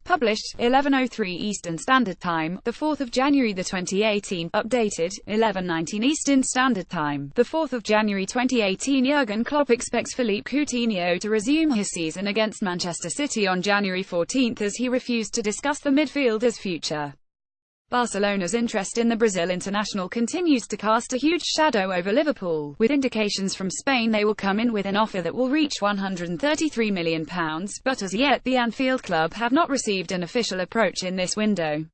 Published, 11:03 Eastern Standard Time, 4 January 2018. Updated, 11:19 Eastern Standard Time, 4 January 2018. Jurgen Klopp expects Philippe Coutinho to resume his season against Manchester City on January 14 as he refused to discuss the midfielder's future. Barcelona's interest in the Brazil international continues to cast a huge shadow over Liverpool, with indications from Spain they will come in with an offer that will reach £133 million, but as yet the Anfield club have not received an official approach in this window.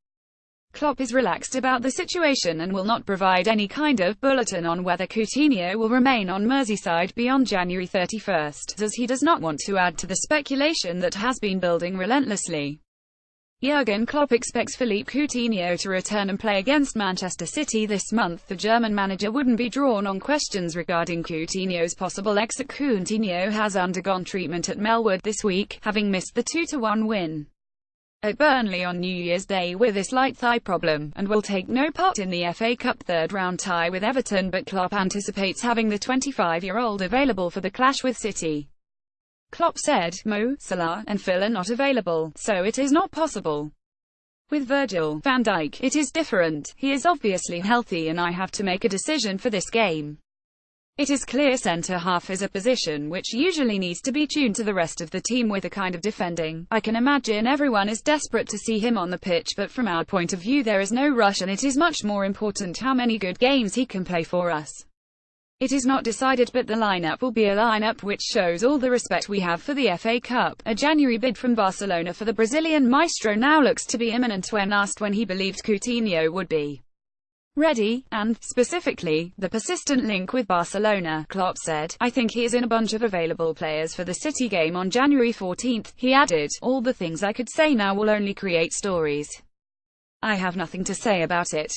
Klopp is relaxed about the situation and will not provide any kind of bulletin on whether Coutinho will remain on Merseyside beyond January 31, as he does not want to add to the speculation that has been building relentlessly. Jurgen Klopp expects Philippe Coutinho to return and play against Manchester City this month. The German manager wouldn't be drawn on questions regarding Coutinho's possible exit. Coutinho has undergone treatment at Melwood this week, having missed the 2-1 win at Burnley on New Year's Day with a slight thigh problem, and will take no part in the FA Cup third-round tie with Everton, but Klopp anticipates having the 25-year-old available for the clash with City. Klopp said, "Mo, Salah, and Phil are not available, so it is not possible. With Virgil van Dijk, it is different. He is obviously healthy and I have to make a decision for this game. It is clear centre-half is a position which usually needs to be tuned to the rest of the team with a kind of defending. I can imagine everyone is desperate to see him on the pitch, but from our point of view there is no rush and it is much more important how many good games he can play for us. It is not decided, but the lineup will be a lineup which shows all the respect we have for the FA Cup." A January bid from Barcelona for the Brazilian maestro now looks to be imminent. When asked when he believed Coutinho would be ready, and, specifically, the persistent link with Barcelona, Klopp said, "I think he is in a bunch of available players for the City game on January 14. He added, "All the things I could say now will only create stories. I have nothing to say about it.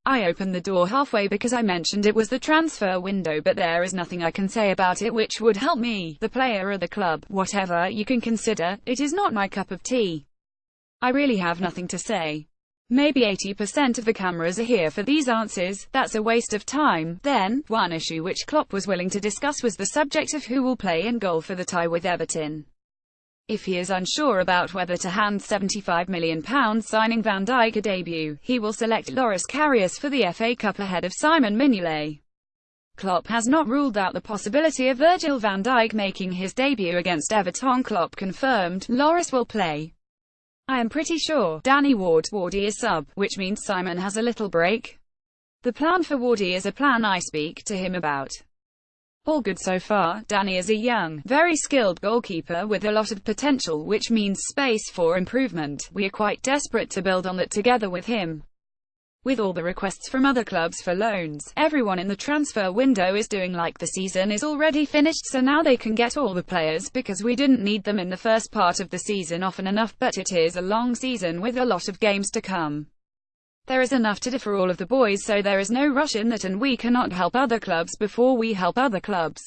I opened the door halfway because I mentioned it was the transfer window, but there is nothing I can say about it which would help me, the player or the club. Whatever you can consider, it is not my cup of tea. I really have nothing to say. Maybe 80% of the cameras are here for these answers. That's a waste of time." Then, one issue which Klopp was willing to discuss was the subject of who will play in goal for the tie with Everton. If he is unsure about whether to hand £75 million signing Van Dijk a debut, he will select Loris Karius for the FA Cup ahead of Simon Mignolet. Klopp has not ruled out the possibility of Virgil van Dijk making his debut against Everton. Klopp confirmed, "Loris will play. I am pretty sure. Danny Wardy is sub, which means Simon has a little break. The plan for Wardy is a plan I speak to him about. All good so far. Danny is a young, very skilled goalkeeper with a lot of potential, which means space for improvement. We are quite desperate to build on that together with him. With all the requests from other clubs for loans, everyone in the transfer window is doing like the season is already finished, so now they can get all the players because we didn't need them in the first part of the season often enough, but it is a long season with a lot of games to come. There is enough to do for all of the boys, so there is no rush in that, and we cannot help other clubs before we help other clubs.